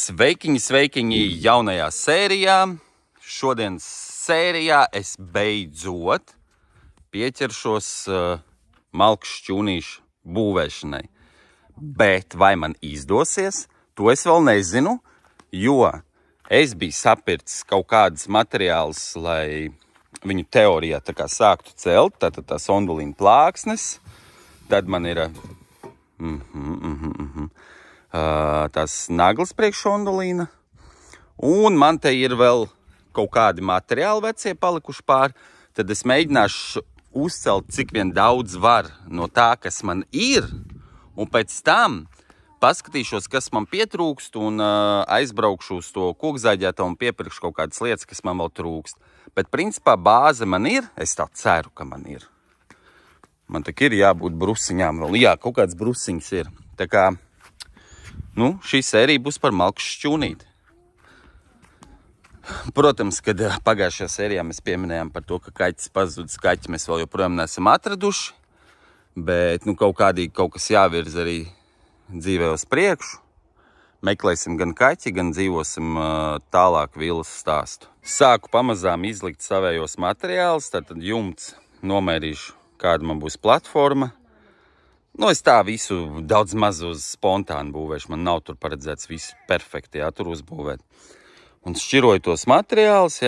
Sveikiņi jaunajā sērijā. Šodienas sērijā es beidzot pieķeršos malku šķūnīšu būvēšanai. Bet vai man izdosies, to es vēl nezinu, jo es biju sapircis kaut kādas materiālus, lai viņu teorijā tā kā sāktu celt, tātad tās ondulīna plāksnes. Tad man ir tās naglas priekš ondulīna. Un man te ir vēl kaut kādi materiāli vecie palikuši pāri. Tad es mēģināšu uzcelt cik vien daudz var no tā, kas man ir. Un pēc tam paskatīšos, kas man pietrūkst, un aizbraukšu uz to kokzāģēto un piepirkšu kaut kādas lietas, kas man vēl trūkst. Bet principā bāze man ir, es tā ceru, ka man ir. Man tak ir jābūt brusiņām vēl. Jā, kaut kāds brusiņas ir. Tā kā, šī sērija būs par malku šķūnīti. Protams, kad pagājušajā sērijā mēs pieminējām par to, ka kaķis pazudis, kaķi mēs vēl joprojām neesam atraduši. Bet kaut kas jāvirz arī dzīvē uz priekšu. Meklēsim gan kaķi, gan dzīvosim tālāk villas stāstu. Sāku pamazām izlikt savējos materiālus, tad jumts nomērīšu, kāda man būs platforma. Es tā visu daudz maz uz spontānu būvēšu. Man nav tur paredzēts visu perfekti, tur uzbūvēt. Un šķiroju tos materiālus,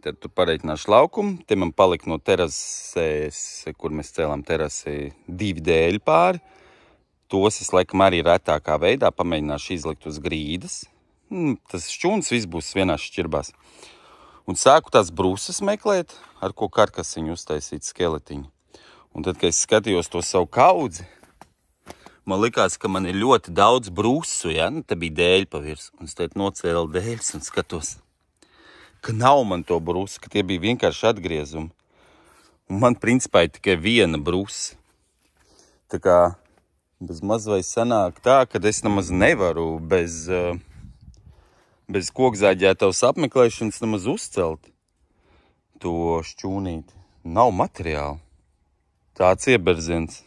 tad tur pareiķināšu laukumu. Te man palika no terases, kur mēs cēlām terasi, 2 dēļi pāri. Tos es laikam arī retākā veidā pamēģināšu izlikt uz grīdas. Tas šķūns viss būs vienā šķirbās. Un sāku tās brūsas meklēt, ar ko karkasiņu uztaisīt skeletiņu. Un tad, kad es skatījos to savu kaudzi, man likās, ka man ir ļoti daudz brūsu, te bija dēļi pa virs. Un es teicu, nocēlu dēļus un skatos, ka nav man to brūsu, ka tie bija vienkārši atgriezumi. Un man principā ir tikai viena brūsa. Tā kā bez maz vai sanāk tā, ka es nemaz nevaru bez kokzāģētavas apmeklēšanas nemaz uzcelt to šķūnīti. Nav materiāla. Tāds ieberziens.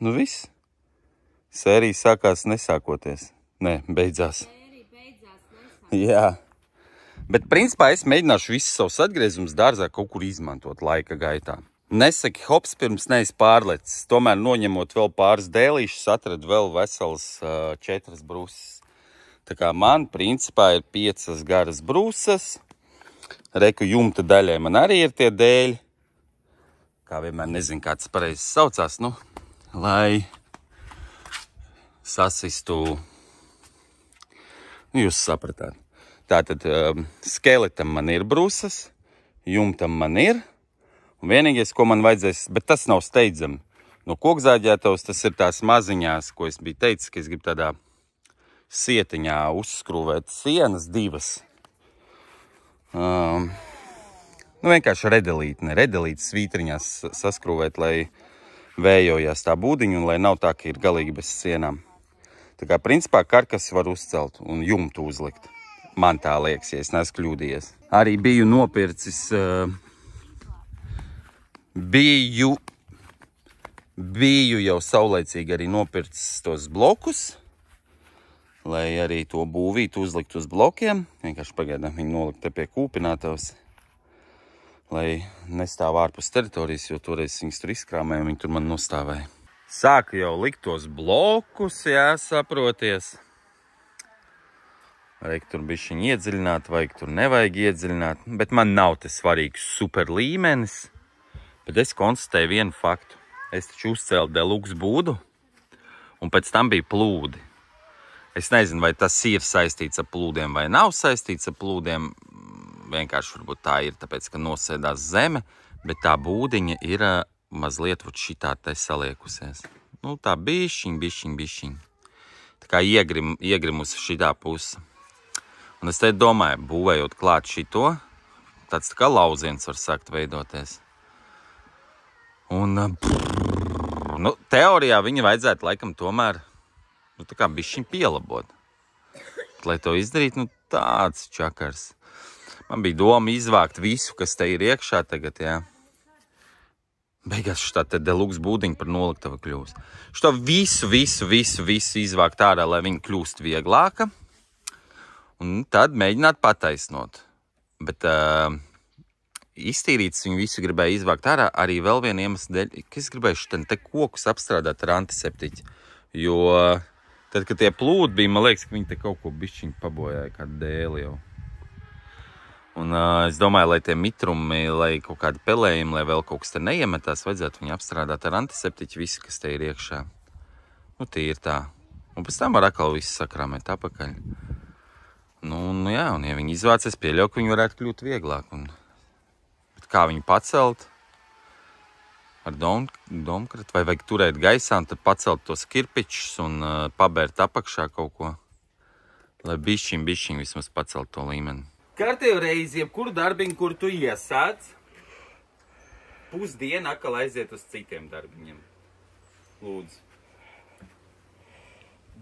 Viss. Sērija sākās nesākoties. Beidzās. Jā. Bet principā es mēģināšu visus savus atgriezumus dārzā kaut kur izmantot laika gaitā. Nesaki hops pirms neesi pārlecis. Tomēr noņemot vēl pāris dēlīšus, atradu vēl veselas 4 brūsas. Tā kā man principā ir 5 garas brūsas. Reku jumta daļai man arī ir tie dēļi. Kā vienmēr nezinu, kā tas pareizi saucās, lai sasistu, jūs sapratāt. Tātad skeletam man ir brūsas, jumtam man ir, un vienīgais, ko man vajadzēs, bet tas nav steidzami. No kokzāģētavas tas ir tās maziņās, ko es biju teicis, ka es gribu tādā sietiņā uzskrūvēt sienas 2. Vienkārši redelītes svītriņās saskrūvēt, lai vējojās tā būdiņa un lai nav tā, ka ir galīgi bez sienām. Tā kā principā karkas var uzcelt un jumtu uzlikt. Man tā liekas, ja es neesmu kļūdījies. Arī biju nopircis, biju jau saulaicīgi arī nopircis tos blokus, lai arī to būvītu uzlikt uz blokiem. Vienkārši pagaidām viņi nolikt te pie kūpinātavas, lai nestāv ārpus teritorijas, jo toreiz viņas tur izkrāmēja un viņi tur man nostāvēja. Sāku jau likt tos blokus, saproties. Vajag tur bišķiņ iedziļināt, vajag tur nevajag iedziļināt. Bet man nav te svarīgs super līmenis. Bet es konstatēju vienu faktu. Es taču uzcēlu deluxe būdu, un pēc tam bija plūdi. Es nezinu, vai tas ir saistīts ar plūdiem vai nav saistīts ar plūdiem. Vienkārši varbūt tā ir, tāpēc, ka nosēdās zeme, bet tā būdiņa ir mazliet šitā te saliekusies. Tā bišķiņ. Tā kā iegrimusi šitā puse. Un es te domāju, būvējot klāt šito, tāds tā kā lauziens var sākt veidoties. Un, teorijā viņa vajadzētu laikam tomēr, tā kā bišķiņ pielabot. Lai to izdarīt, tāds čakars. Man bija doma izvākt visu, kas te ir iekšā tagad, Beigās šitā te deluxe būdiņa par noliktavu kļūst. Šito visu izvākt ārā, lai viņa kļūst vieglāka. Un tad mēģināt pataisnot. Bet iztīrītas viņu visu gribēju izvākt ārā arī vēl vienu iemeslu dēļ, ka es gribēju šitien te kokus apstrādāt ar antiseptiķi. Jo tad, kad tie plūdi bija, man liekas, ka viņi te kaut ko bišķiņu pabojāja, kādu dēli jau. Un es domāju, lai tie mitrumi, lai kaut kādi pelējumi, lai vēl kaut kas te neiemetās, vajadzētu viņu apstrādāt ar antiseptiķi visi, kas te ir iekšā. Nu, tie ir tā. Un pēc tam var atkal visu sakrāmēt apakaļ. Nu jā, un ja viņi izvāc, es pieļauju, ka viņi varētu kļūt vieglāk. Bet kā viņu pacelt? Ar domkratu, vai vajag turēt gaisā un tad pacelt tos kirpičus un pabērt apakšā kaut ko, lai bišķiņ vismaz pacelt to līmeni. Kārtējo reizi, jebkuru darbiņu, kur tu iesāc, pusdienu atkal aiziet uz citiem darbiņiem. Lūdzu.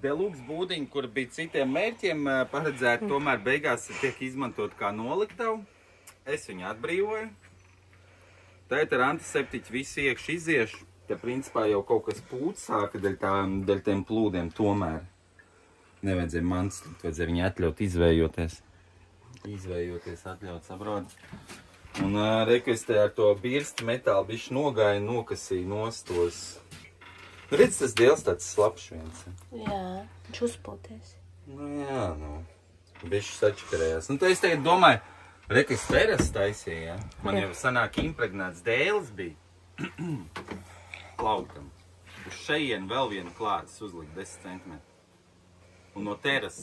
Deluxe būdiņi, kur bija citiem mērķiem paredzēti, tomēr beigās tiek izmantot kā noliktavu. Es viņu atbrīvoju. Tēt ar antiseptiķu visu iekš iziešu. Te principā jau kaut kas pūts sāka dēļ tiem plūdiem tomēr. Nevajadzēja mans, vajadzēja viņu atļaut izvējoties. Atļaut, saprot. Un reku es te ar to birstu metālu bišķi nogāju, nokasīju nostos. Redz, tas dēls tāds slapšs viens. Jā, viņš uzpūties. Nu jā, bišķi sačakarējās. Nu, tā es tagad domāju, reku es teras taisīju, ja? Man jau sanāk impregnēts dēls bija. Plaukam. Uz šeien vēl vienu klātes uzlikt 10 cm. Un no teras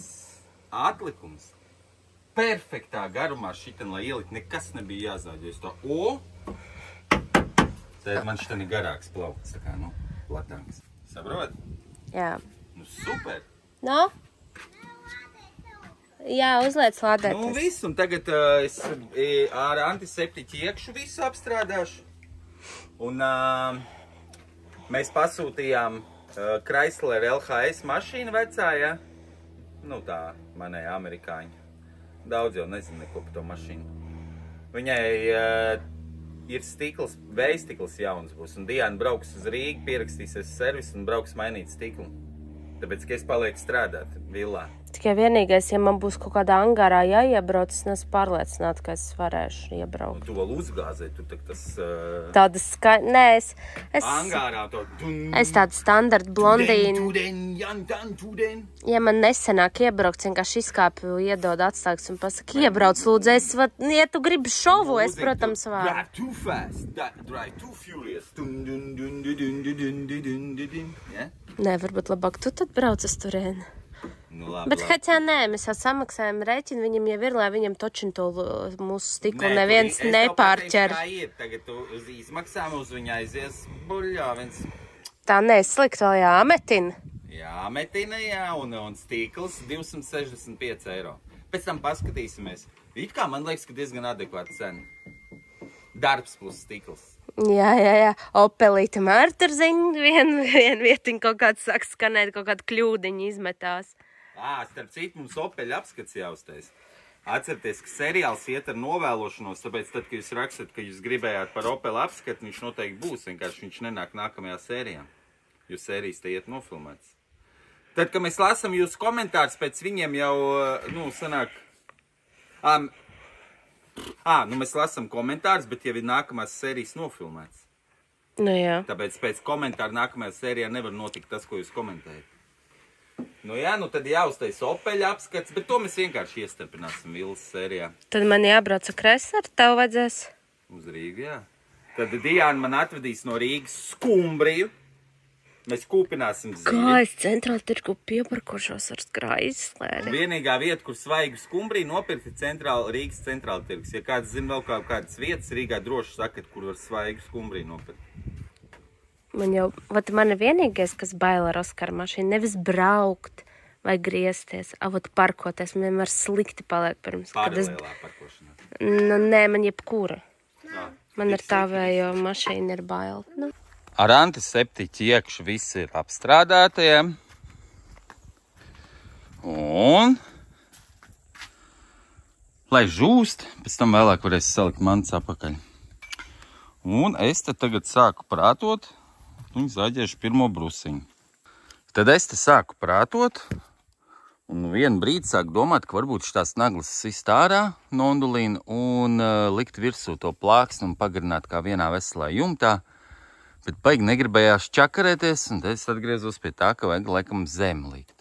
atlikums perfektā garumā šitien, lai ielikt, nekas nebija jāzāģēs to Tad man šitien ir garāks plaukts, tā kā, platāks. Saprot? Jā. Nu, super! No? Jā, uzliec lādētas. Nu, viss, un tagad es ar antiseptiķi iekšu visu apstrādāšu. Un mēs pasūtījām Chrysler LHS mašīnu vecā, ja? Nu, tā manai amerikāņi. Daudz jau nezinu neko par to mašīnu. Viņai ir stikls, vējstikls jauns būs, un Diana brauks uz Rīgu, pierakstīsies servisu un brauks mainīt stiklu. Tāpēc, ka es palieku strādāt villā. Tikai vienīgais, ja man būs kaut kādā angārā jāiebrauc, es neesmu pārliecināta, ka es varēšu iebraukt. Nu, tu vēl uzgāzē, tu tas... Tādas Nē, es... Angārā to... Es tādu standartu blondīnu. Tuden. Ja man nesenāk iebraukt, vienkārši izkāpju, iedod atstāks un pasaka, iebrauc, lūdzu, ja tu gribi šovu, es, protams, varu. Drive too fast, drive too furious. Nē, varbūt labāk tu tad brauc uz turieni. Nu, labi, Bet Haķā nē, mēs jau samaksājam rēķinu, viņam jau ir, lai viņam točin to mūsu stiklu neviens nepārķer. Tagad tu uz izmaksām uz viņu aizies buļļā viens. Tā neslikt vēl jāmetina. Jāmetina, jā, un stikls 265 eiro. Pēc tam paskatīsimies. It kā man liekas, ka diezgan adekvāta cena. Darbs plus stikls. Jā. Opelīte Mārta zina, vienu vietiņu kaut kāds saka skanēt, kaut kādu kļūdiņu izmetās. Starp citu, mums Opeļa apskats jāuztais. Atcerieties, ka seriāls iet ar novēlošanos, tāpēc tad, kad jūs rakstat, ka jūs gribējāt par Opeļa apskatu, viņš noteikti būs, vienkārši viņš nenāk nākamajā sērijā. Jo sērijas te iet nofilmēts. Tad, kad mēs lasam jūsu komentārus, pēc viņiem jau, sanāk... mēs lasam komentārus, bet jau ir nākamās sērijas nofilmēts. Nu jā. Tāpēc pēc komentāru nākamajā sērijā nevar notikt tas, ko jūs komentējat. Nu jā, tad jāuztais Opeļa apskats, bet to mēs vienkārši iestarpināsim Villas sērijā. Tad man jābrauc ar Chrysleru, tev vajadzēs? Uz Rīgu, jā. Tad Diana man atvedīs no Rīgas Skumbriju. Mēs kūpināsim zivi. Kā es centrāli tirgu pieparkošos ar Chrysleri? Vienīgā vieta, kur svaigu skumbriju nopirkt, ir Rīgas centrāla tirgus. Ja kāds zina vēl kādas vietas, Rīgā droši sakat, kur var svaigu skumbriju nopirkt. Man ir vienīgais, kas baila ar Oskaru mašīnu, nevis braukt vai griezties, parkoties. Man vienmēr slikti paliek pirms. Paralēlā parkošanā. Nu, nē, man jebkura. Man ar tāvējo mašīnu ir baila. Nu. Ar antiseptiķi iekšu viss ir apstrādātajiem. Un, lai žūst, pēc tam vēlāk varēs salikt mantas apakaļ. Un es te tagad sāku prātot. Un zaģēšu pirmo brusiņu. Tad es te sāku prātot Un vienu brīdi sāk domāt, ka varbūt šitās naglas sist ārā nondulīnu un likt virsū to plāksni un pagarināt kā vienā veselā jumtā. Bet baigi negribējās čakarēties, un tad es atgriezos pie tā, ka vajag laikam zem likt.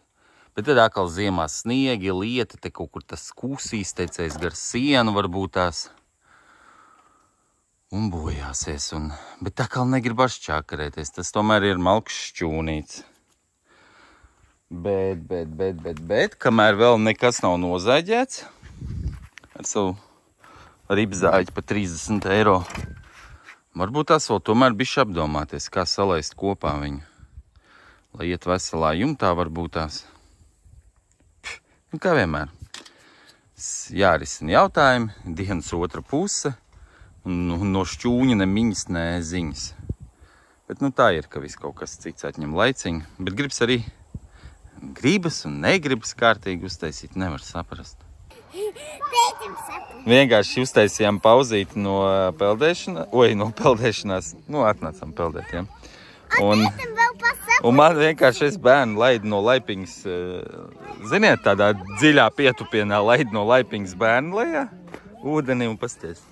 Bet tad atkal ziemā sniegi, lieta, te kaut kur tas kūsīs, teicējis gar sienu varbūt tās. Un bojāsies, bet tā kā negribas čakarēties, tas tomēr ir malks šķūnīts. Bet, kamēr vēl nekas nav nozaģēts, ar savu ribzāģi pa 30 eiro, varbūt tās vēl tomēr bišķi apdomāties, kā salaist kopā viņu. Lai iet veselā jumtā varbūt tās. Kā vienmēr. Jārisina jautājumi, dienas otra puse, un no šķūņa ne miņas, ne ziņas. Bet tā ir, ka viss kaut kas cits atņem laiciņu, bet gribas un negribas kārtīgi uztaisīt, nevar saprast. Vienkārši uztaisījām pauzīti no peldēšanās, atnācām peldēt, ja. Un man vienkārši es bērnu laidu no laipiņas, ziniet, tādā dziļā pietupienā laidu no laipiņas bērnu lejā, ūdeni un pasties.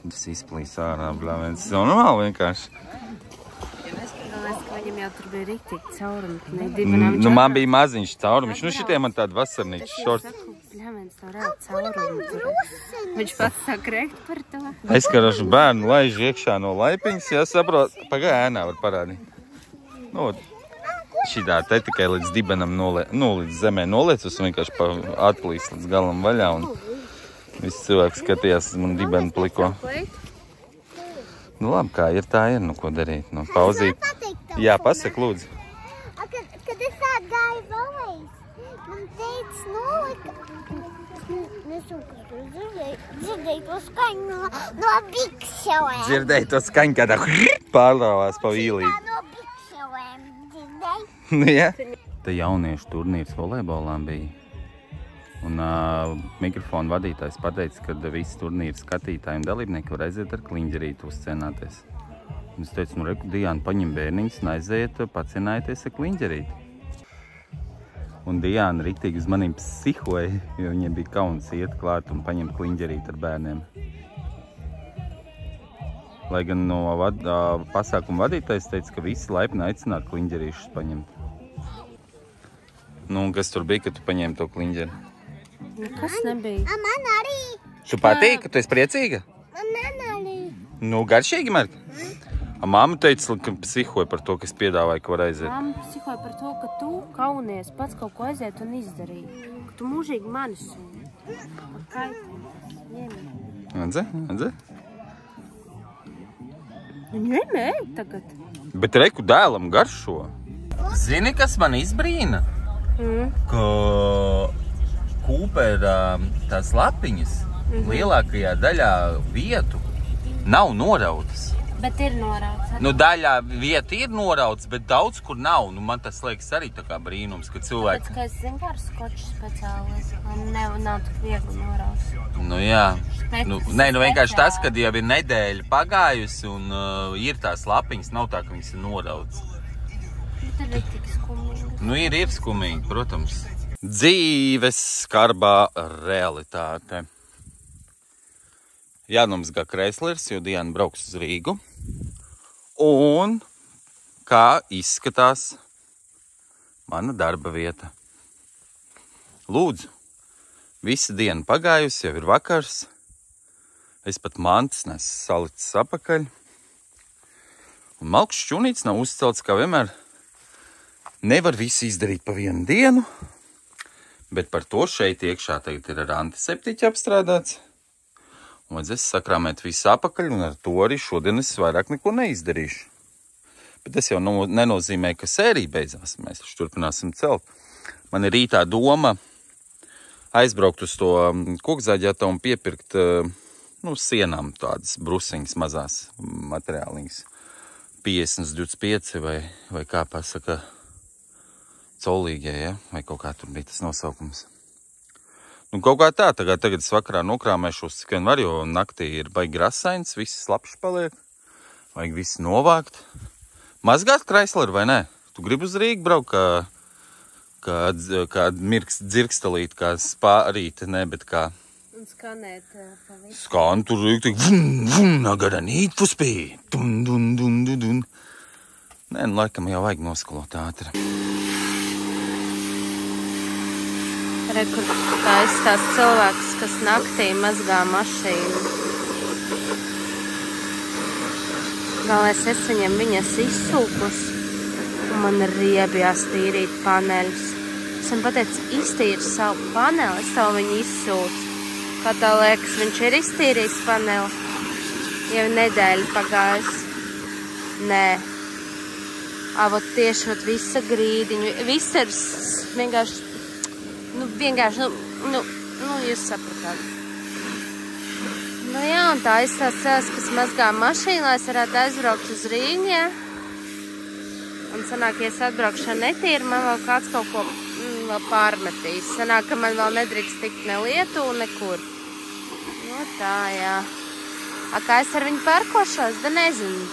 Tas izplīs ārā, bļāviens, tas normāli vienkārši. Viņam jau tur bija riktīgi caurumi. Man bija maziņš caurumi. Šitie man tādi vasarnīči šorti. Bļāviens nav reāli caurumi tur. Viņš pats sāk rēkt par to. Es karašu bērnu laižu iekšā no laipiņas, ja saprot, pagāja ēnā var parādīt. Šitā te tikai līdz dibenam līdz zemē noliecus un vienkārši atplīst līdz galam vaļā. Un visi cilvēki skatījās uz manu dibenu pliko. Labi, kā ir, tā ir, ko darīt. Pauzīt. Jā, pasaka, lūdzu. Kad es atgāju vēlreiz, man teica, dzirdēju to skaņu no bikšelēm. Dzirdēju to skaņu, kādā pārlāvās pa vīlīti. No bikšelēm dzirdēju. Jā. Te jauniešu turnīrs volejbolā bija. Un mikrofona vadītājs pateica, ka visi turnīri skatītāji un dalībnieki var aiziet ar kliņģerīti uzcienāties. Un es teicu, reku, Diāna, paņem bērniņus un aiziet pacienājieties ar kliņģerīti. Un Diāna riktīgi uz maniem psihoja, jo viņiem bija kauns iet klāt un paņemt kliņģerīti ar bērniem. Lai gan no pasākuma vadītājs teica, ka visi laipni aicināt kliņģerīšus paņemt. Un kas tur bija, kad tu paņēmi to kliņģeri? Nekas nebija. Man arī. Tu patīk, ka tu esi priecīga? Man arī. Garšīgi, Marka? Mamma teica, ka psihoja par to, ka es piedāvāju, ka var aiziet. Mamma psihoja par to, ka tu kaunies pats kaut ko aiziet un izdarīt. Ka tu mūžīgi mani sūni. Redzi? Ņem, ej tagad. Bet reku dēlam garšo. Zini, kas man izbrīna? Ka Kūpera tās lapiņas lielākajā daļā vietu nav norautas. Bet ir norauts. Daļā vieta ir norauts, bet daudz kur nav. Man tas liekas arī tā kā brīnums, ka cilvēki... Tāpēc, ka es zinu kā ar skoču speciālis. Man nav tik viegli norauts. Jā. Vienkārši tas, kad jau ir nedēļa pagājusi un ir tās lapiņas, nav tā, ka viņas ir norauts. Bet ir tik skumīgi. Ir skumīgi, protams. Dzīves skarbā realitāte. Jānomazgā kreislers, jo Diana brauks uz Rīgu. Un kā izskatās mana darba vieta. Lūdzu, visa diena pagājusi, jau ir vakars. Es pat mantas nesu salicis apakaļ. Un malks šķunīts nav uzcelts, kā vienmēr. Nevar visu izdarīt pa vienu dienu. Bet par to šeit iekšā tagad ir ar antiseptiķi apstrādāts. Un vajadzēs sakrāmēt visu apakaļ, un ar to arī šodien es vairāk neko neizdarīšu. Bet tas jau nenozīmē, ka sērija beidzās. Mēs turpināsim celt. Man ir rītā doma aizbraukt uz to kokzāģēta un piepirkt sienām tādas brusiņas mazās materiāliņas. 50-25 vai kā pasaka... Colīgie, ja? Vai kaut kā tur bija tas nosaukums. Kaut kā tā, tagad es vakarā nokrāmēšos, cik vien var, jo naktī ir baigi rasains, viss slapšs paliek. Vajag visu novākt. Mazgāt kreisleru vai nē? Tu gribi uz Rīgu braukt, kā dzirkstelīt, kā spārīt, ne, bet kā... Un skanēt pa visu. Skan, tur rīk, I gotta need for speed. Dun, dun, dun, dun, dun. Nē, nu, laikam jau vajag noskalot ātri. Re, kur tās cilvēks, kas naktī mazgā mašīnu. Galvenais, es viņam viņas izsūkus, un man riebjās tīrīt paneļus. Es viņam pateicu, iztīri savu paneli, es tev viņu izsūcu. Kā tā liekas, viņš ir iztīrījis paneli? Jau nedēļa pagājis. Nē. Avot tieši visa grīdiņu, viss ir vienkārši, jūs sapratāt. Nu jā, un tā es tās cilvēks, kas mazgā mašīnu, lai es varētu aizbraukt uz Rīgu, ja? Un sanāk, ja es atbraukšu ar netīru, man vēl kāds kaut ko vēl pārmetīs. Sanāk, ka man vēl nedrīkst tikt ne Lietuvu, nekur. Nu tā, jā. A, kā es ar viņu parkošos, da nezinu.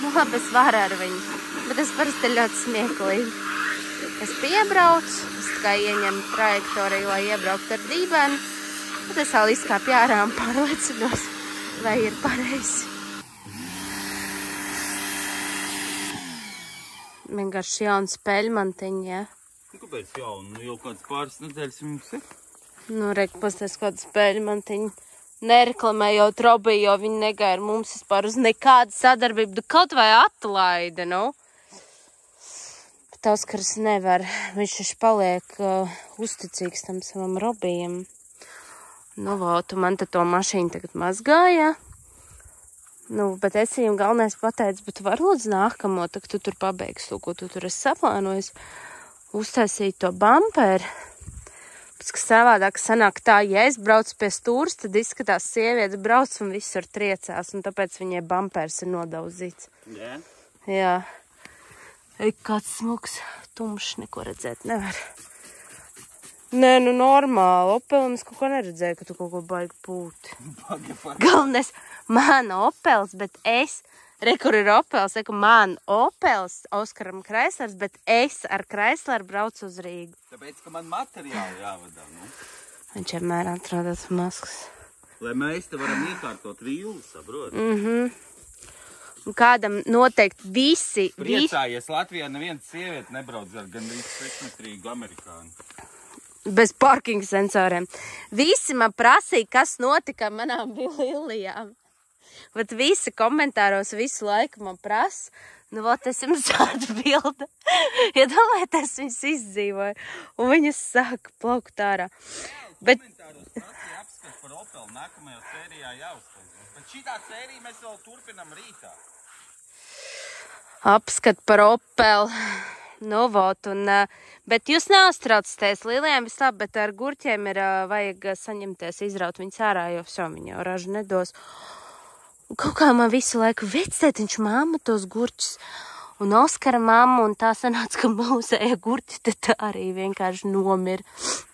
Nu labi, es varu ar viņu, bet es parasti ļoti smieklīgi. Es piebraucu, es tikai ieņemu trajektoriju, lai iebrauktu ar dībēnu. Tad es vēl izkāpju ārā un pārliecinos, vai ir pareizi. Vienkārši jauna spēļmantiņa, jā. Kāpēc jauna? Nu jau kāds pāris nedēļas jums ir? Nu, reik, pasties kāda spēļmantiņa. Nereklamējot Robiju, jo viņi negaida mums vispār uz nekādu sadarbību. Kaut vai atlaide, nu. Bet Oskars nevar. Viņš taču paliek uzticīgs tam savam Robijam. Nu, tu man te to mašīnu tagad mazgāja. Nu, bet es viņam galvenais pateicu, bet tu vari lūdzu nākamo, tad tu tur pabeigsi to, ko tu tur esi saplānojis. Uztaisīt to bamperu. Pēc, ka savādāk sanāk tā, ja es braucu pie stūras, tad izskatās sievietes brauc un visur triecās, un tāpēc viņai bampers ir nodauzīts. Jā? Jā. Ei, kāds smuks, tumšs, neko redzēt nevar. Nē, nu normāli. Opeli es kaut ko neredzēju, ka tu kaut ko baigi pūti. Galvenais, man Opels, bet es, kur ir Opels, man Opels, Oskaram Kreislers, bet es ar Kreisleru braucu uz Rīgu. Tāpēc, ka man materiāli jāvadā, nu. Viņš vienmēr atrodas maskas. Lai mēs te varam iekārtot vīlu, saprot? Un kādam noteikti visi... Priecājies, Latvijā neviena sieviete nebrauc ar gandrīz sekmetrīgu amerikānu. Bez parking sensoriem. Visi man prasīja, kas notika manām lilijām. Bet visi komentāros visu laiku man prasa. Nu, vot es jums atbildu. Ja domājat, es viņus izdzīvoju. Un viņas sāka plaukt ārā. Bet... Komentāros prasīja apskat par Opelu. Nākamajā sērijā jāuztaisās. Bet šitā sērija mēs vēl turpinam rītā. Apskat par Opelu. Nu, vot, un, bet jūs neuztraucaties, lilijām viss labi, bet ar gurķiem ir vajag saņemties, izraut viņus ārā, jo viņi jau ražu nedos. Un kaut kā man visu laiku vectētiņš māma tos gurķus, un Oskara mamma, un tā sanāca, ka mūsēja gurķi, tad tā arī vienkārši nomira.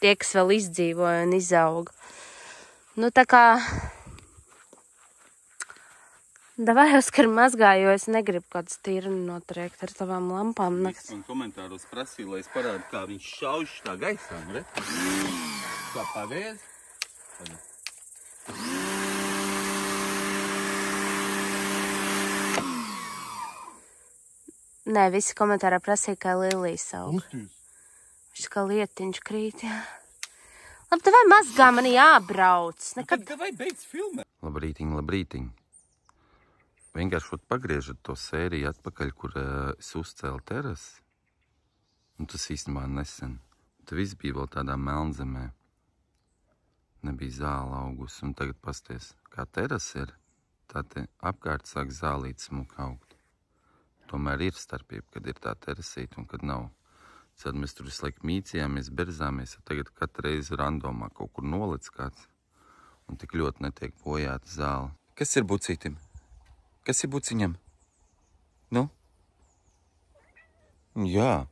Tie, kas vēl izdzīvoja un izauga. Nu, tā kā... Davai, Oskar, mazgā, jo es negribu kāds tīrni notriekt ar tavām lampām. Viss man komentāros prasīja, lai es parādu, kā viņš šauž tā gaisā, re? Kā pagaies? Nē, visi komentārā prasīja, kā lilijas aug. Viņš kā lietiņš krīt, jā. Labi, davai mazgā, man jābrauc. Nekad... Davai beidz filmēt. Labrītiņ, labrītiņ. Vienkārši pagriežat to sēriju atpakaļ, kur es uzcēlu terasi. Un tas īstenībā nesen. Tad viss bija vēl tādā melnzemē. Nebija zāle augus. Un tagad pasties, kā terasi ir, tā te apkārt sāk zālīt smuka augt. Tomēr ir starpība, kad ir tā terasīta un kad nav. Tad mēs tur visu laiku mīcījāmies, berzāmies, un tagad katru reizi randomā kaut kur nolic kāds. Un tik ļoti netiek bojāta zāle. Kas ir bucītim? Kas ir buciņam? Nu? Jā.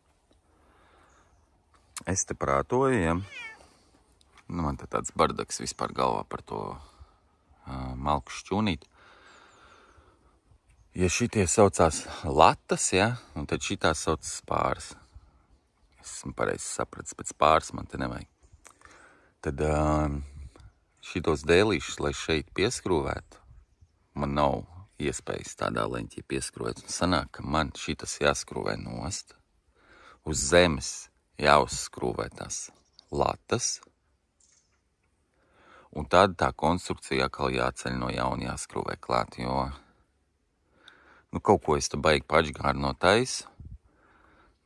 Es te prātoju, ja. Nu, man te tāds bardaks vispār galvā par to malku šķūnīt. Ja šitie saucās latas, ja, un tad šitās saucas spāras. esmu pareizi sapratis, pēc pāris man te nevajag. Tad šitos dēlīšus, lai šeit pieskrūvētu, man nav iespējas tādā leņķī pieskrūvēt. Un sanāk, ka man šitas jāskrūvē nost. Uz zemes jāuzskrūvē tās latas. Un tad tā konstrukcija atkal jāceļ no jauna jāskrūvē klāt, jo kaut ko es te baigi pačgāru no taisu.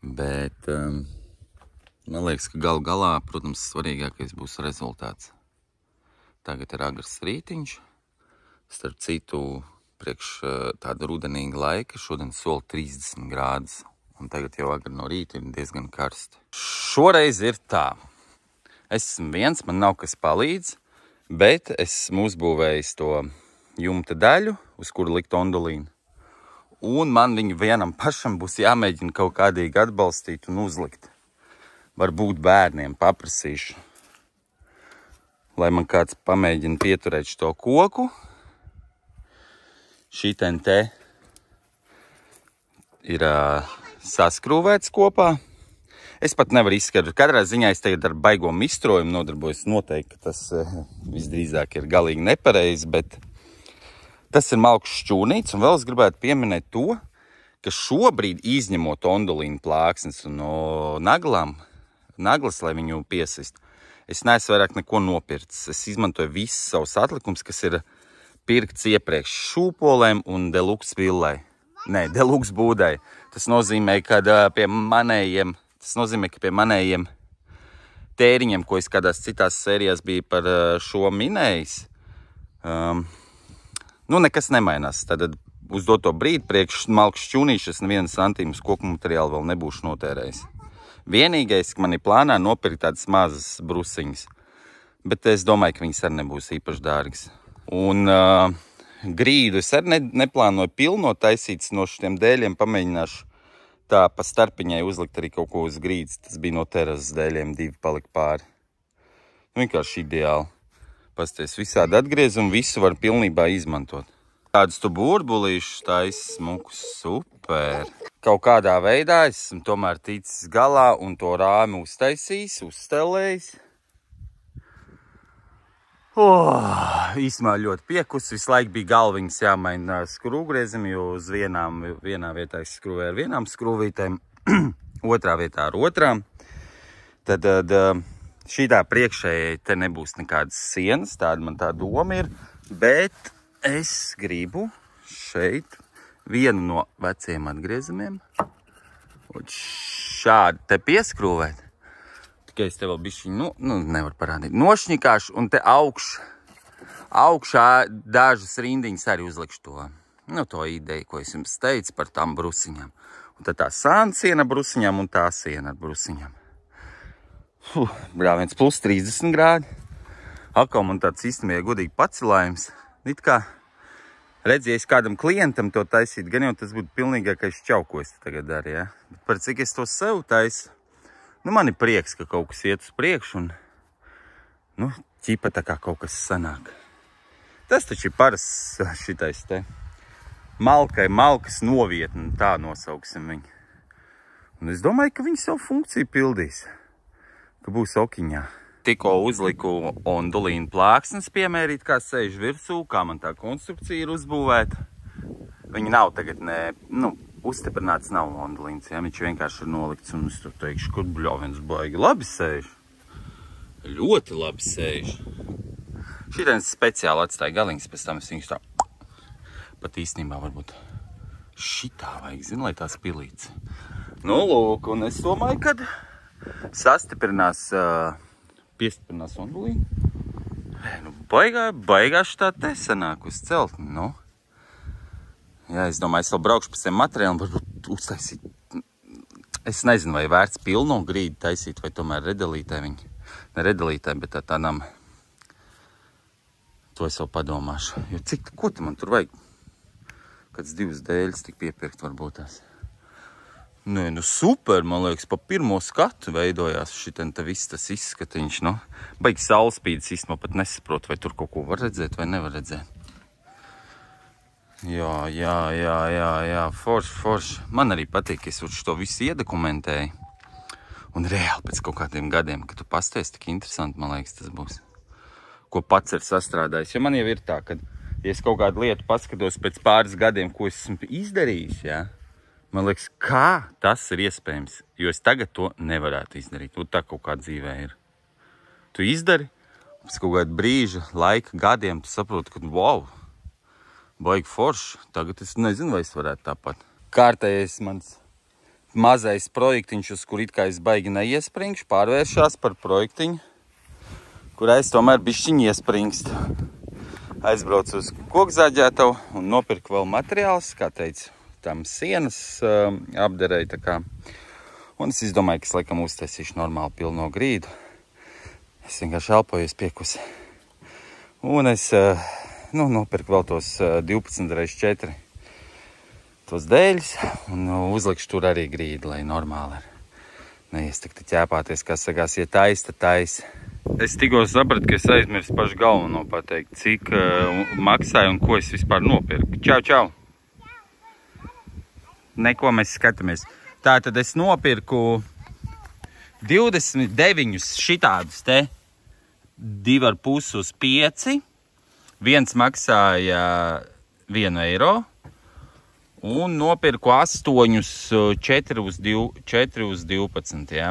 Bet man liekas, ka galu galā, protams, svarīgākais būs rezultāts. Tagad ir agrs rītiņš. Starp citu, priekš tāda rudenīga laika, šodien sola 30 grādus. Un tagad jau agri no rīta ir diezgan karsti. Šoreiz ir tā. Esmu viens, man nav kas palīdz, bet esmu uzbūvējis to jumta daļu, uz kuru likt ondulīnu. Un man viņu vienam pašam būs jāmēģina kaut kādīgi atbalstīt un uzlikt. Varbūt bērniem paprasīšu, lai man kāds pamēģina pieturēt šo koku. Šiten te ir saskrūvēts kopā. Es pat nevaru izskatīt. Katrā ziņā es tagad ar baigo mistrojumu nodarbojos. Noteikti, ka tas visdrīzāk ir galīgi nepareizi, bet tas ir malks šķūnīts, un vēl es gribētu pieminēt to, ka šobrīd izņemot ondulīnu plāksnes un no naglas, lai viņu piesist, es neesmu vairāk neko nopircis. Es izmantoju visus savus atlikumus, kas ir pirkts iepriekš šūpolēm un deluxe villai. Nē, deluxe būdai. Tas nozīmē, ka pie manējiem tēriņiem, ko es kādās citās sērijās biju par šo minējis, nekas nemainās. Tad uz doto brīdi priekš malks šķūnīšas nevienas santīmas koku materiālu vēl nebūšu notērējis. Vienīgais, ka man ir plānā nopirkt tādas mazas brusiņas, bet es domāju, ka viņas arī nebūs īpaši dārgas. Un grīdu es arī neplānoju pilno taisītas no šiem dēļiem, pamēģināšu tā pa starpiņai uzlikt arī kaut ko uz grīdas. Tas bija no terases dēļiem, 2 palika pāri. Vienkārši ideāli. Pasties visādi atgriez un visu var pilnībā izmantot. Kādus tu burbulīšus taisi smukus, super. Kaut kādā veidā esmu tomēr ticis galā un to rāmi uztaisījis, uzstelējis. Īsmā ļoti piekus, visu laiku bija galviņas jāmaina skrūvgriezim, jo uz vienā vietā es skrūvēju ar vienām skrūvītēm, otrā vietā ar otrām. Tad šitā priekšējai te nebūs nekādas sienas, tāda man tā doma ir, bet es gribu šeit vienu no veciem atgriezumiem šādi te pieskrūvēt. Tikai es te vēl bišķiņu, nevar parādīt, nošņikāšu un te augšā dažas rindiņas arī uzlikšu to. To ideju, ko es jums teicu par tām brusiņām. Un tad tā sānsiena brusiņām un tā siena ar brusiņām. Brāviens plus 30 grādi. Atkal man tāds īstenībā godīgi pacilājums. It kā redzies kādam klientam to taisīt, gan jau tas būtu pilnīgākais čau, ko es tagad daru, ja? Bet par cik es to sev taisu, man ir prieks, ka kaut kas iet uz priekšu un, ķipa tā kā kaut kas sanāk. Tas taču ir parasts šitais te malkas novietni, tā nosauksim viņu. Un es domāju, ka viņi savu funkciju pildīs, ka būs okiņā. Tikko uzliku ondulīnu plāksnes piemērīt, kā sēž virsū, kā man tā konstrukcija ir uzbūvēta. Viņi nav tagad uzstiprināts nav ondulīns, ja? Viņš vienkārši ir nolikts un es tur teikšu, kur bļoviens baigi labi sēž. Ļoti labi sēž. Šitien speciāli atstāja galiņas, pēc tam es viņus tā pat īstenībā varbūt šitā vajag, lai tās pilīts. Lūk, un es domāju, kad piestiprinās ondulīnu. Baigā šitā te sanāk uz celtni, Jā, es domāju, es vēl braukšu pēc tiem materiāliem, varbūt uztaisīt. Es nezinu, vai vērts pilno grīdu taisīt, vai tomēr redalītē viņi. Ne redalītē, bet tādām. To es vēl padomāšu. Jo ko te man tur vajag? Kāds 2 dēļas tik piepirkt varbūt tās. Super, man liekas, pa pirmo skatu veidojās šitien te viss tas izskatiņš, Baigi saulespīdes īstenībā pat nesaprot, vai tur kaut ko var redzēt vai nevar redzēt. Jā, forši. Man arī patīk, ka es to visu iedokumentēju. Un reāli pēc kaut kādiem gadiem, kad tu pasties, tik interesanti, man liekas, tas būs. Ko pats ir sastrādājis. Jo man jau ir tā, ka, ja es kaut kādu lietu paskatos pēc pāris gadiem, ko es esmu izdarījis, jā, man liekas, kā tas ir iespējams. Jo es tagad to nevarētu izdarīt. Un tā kaut kā dzīvē ir. Tu izdari, pēc kaut kāda brīža, laika, gadiem, tu saproti, ka wow, baigi forši. Tagad es nezinu, vai es varētu tāpat. Kārtējais mans mazais projektiņš, uz kur it kā es baigi neiespringšu, pārvēršās par projektiņu, kurā es tomēr bišķiņ iespringst. Aizbraucu uz kokzāģētavu un nopirku vēl materiāls, kā teicu, tam sienas apderēju tā kā. Un es izdomāju, ka es laikam uztaisīšu normāli pilno grīdu. Es vienkārši elpoju piekusi. Un es nopirku vēl tos 12x4 tos dēļus un uzlikšu tur arī grīdu, lai normāli ir. Neiestakti ķēpāties, kā sakās, ja tais, tad tais. Es tikko sapratu, ka es aizmirsu pašu galveno pateikt, cik maksāju un ko es vispār nopirku. Čau, čau! Neko mēs skatāmies. Tātad es nopirku 29 šitādus te 2,5 uz 5. Viens maksāja 1 eiro. Un nopirku 8, 4 uz 12, jā.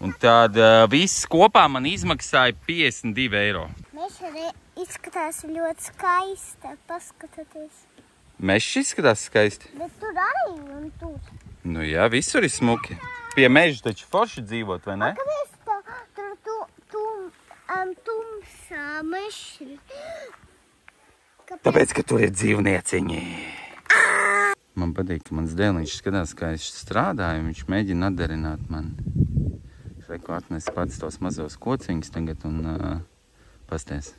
Un tad viss kopā man izmaksāja 52 eiro. Mēs arī izskatās ļoti skaisti, paskatieties. Mežs izskatās skaisti? Bet tur arī un tur. Nu jā, visur ir smuki. Pie meža taču forši dzīvot, vai ne? Kāpēc tur tumsā mežs? Tāpēc, ka tur ir dzīvnieciņi. Man patīk, ka mans dēliņš skatās, kā es strādāju, viņš mēģina atdarināt man. Es reku atnes pats tos mazos kociņus tagad un pasties.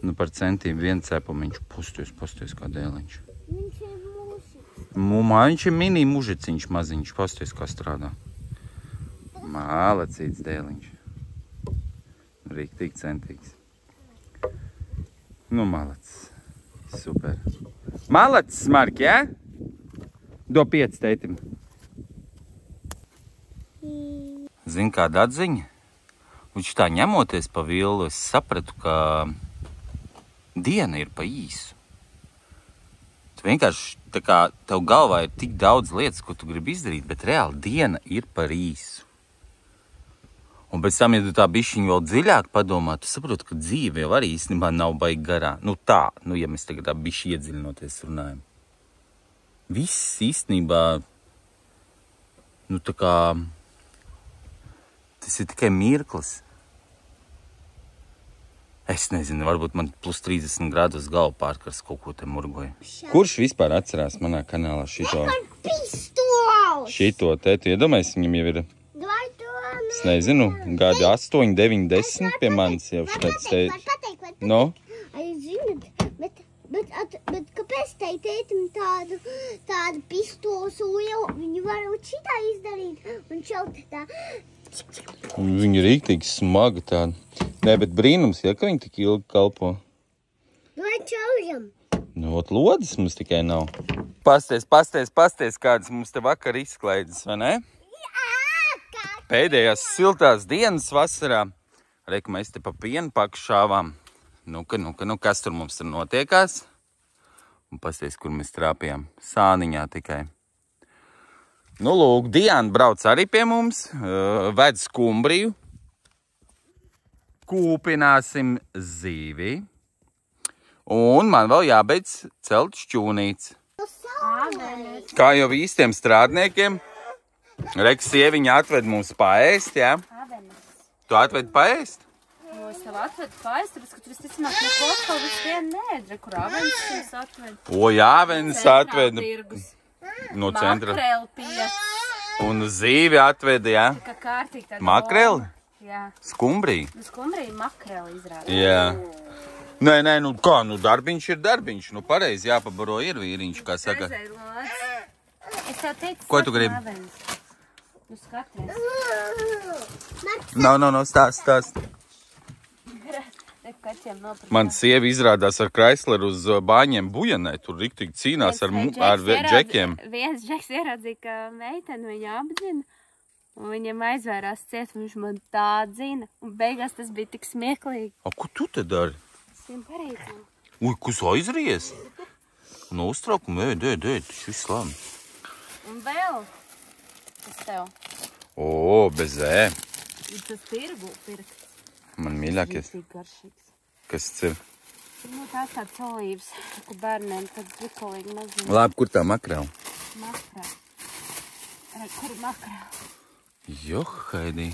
Nu par centību vienu cepumiņš, pasties kā dēliņš. Viņš ir mūžīgs. Viņš ir mini mužiciņš maziņš, pasties kā strādā. Mālecīts dēliņš. Rīktīgi centīgs. Nu, malacis. Super. Malacis smarki, jā? Do 5 teitim. Zini, kāda atziņa? Viņš tā ņemoties pa villu, es sapratu, ka diena ir pa īsu. Tu vienkārši, tā kā tev galvā ir tik daudz lietas, ko tu gribi izdarīt, bet reāli diena ir par īsu. Un pēc tam, ja tu tā bišķiņu vēl dziļāk padomā, tu saproti, ka dzīve jau arī īstenībā nav baigi garā. Nu tā, ja mēs tagad tā bišķi iedziļinoties runājam. Viss īstenībā, tā kā, tas ir tikai mirklis. Es nezinu, varbūt man plus 30 grādos galva pārkars kaut ko te murgoja. Kurš vispār atcerās manā kanālā šito? Man pistols! Šito te, tu iedomājies, viņam jau ir... Es nezinu, gadi 8, 9, 10 pie manis jau šāds te... No? Bet kāpēc teitim tādu pistols uju? Viņu varbūt šitā izdarīt un šaut tā... Viņa ir rīktīgi smaga tāda. Nē, bet brīnums, ja, ka viņa tik ilgi kalpo. Vai čaužam? Ot lodes mums tikai nav. Pasties, kādas mums te vakar izklaidas, vai ne? Pēdējās siltās dienas vasarā. Reku mēs te pa pienu paku šāvām. Nu, kas tur mums tur notiekās? Un pasties, kur mēs trāpījām. Sāniņā tikai. Nu, lūk, Diana brauc arī pie mums. Ved skumbriju. Kūpināsim zīvi. Un man vēl jābeidz celt šķūnīts. Kā jau īstiem strādniekiem. Reks, sieviņa atved mums paēst, jā? Tu atvedi paēst? Nu, es tev atvedu paēst, tāpēc, ka tu visticamāk no Costco visu vienu neēdri, kur avenis jums atved. O, jā, avenis atved. No centra. Makreli 5. Un zīvi atved, jā? Tā kā kārtīgi tāda. Makreli? Jā. Skumbrija? Skumbrija makreli izrāda. Jā. Nē, darbiņš ir darbiņš. Nu, pareizi jāpabaro ir vīriņš, kā saka. Es tev teicu, ko tu gribi? Avenis. Nu, skaties. No, stāst. Reku, kā visiem nopirkt. Man sieva izrādās ar Chrysleru uz Bāņiem Bujanai. Tur riktīgi cīnās ar džekiem. Viens džeks ieraudzīja, ka meiteni viņu apzina. Un viņam aizvērās ciet, un viņš man tā dzina. Un beigās tas bija tik smieklīgi. A, ko tu te dari? Siem parīdzam. Ui, kas aizries? No uztraukuma, taču viss labi. Un vēl, kas tev? O, bez ē. Ir tas tirgu pirkt. Man mīļākies. Tik garšīgs. Kas tas ir? Nu, tās tāds olīvs, ka bērniem tad drikolīgi mazliet. Labi, kur tā makrēla? Makrēla. Kur makrēla? Jo, Haidī.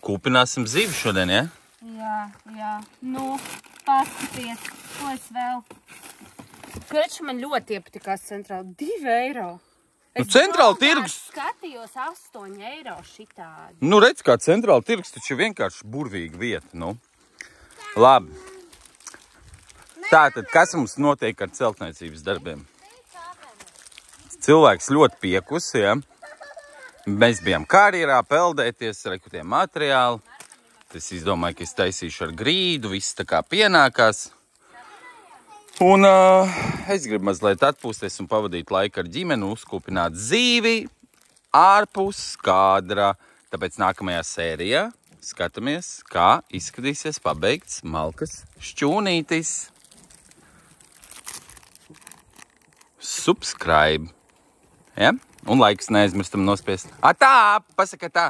Kūpināsim zivi šodien, ja? Jā. Nu, paskaties, ko es vēl. Kurš man ļoti iepatikās centrāli 2 eiro. Nu, centrāla tirgus. Es skatījos 8 eiro šitādi. Nu, redz, kā centrāla tirgus, taču vienkārši burvīga vieta, nu. Labi. Tātad, kas mums notiek ar celtniecības darbiem? Cilvēks ļoti piekusi, ja? Mēs bijām karjerā peldēties, rekutiem materiāli. Es izdomāju, ka es taisīšu ar grīdu, viss tā kā pienākās. Un es gribu mazliet atpūsties un pavadīt laiku ar ģimeni, uzkūpināt zīvi ārpus kadra. Tāpēc nākamajā sērijā skatāmies, kā izskatīsies pabeigts malkas šķūnītis. Subscribe. Ja? Un laiks neaizmirstam nospiest. Tā, pasaka tā.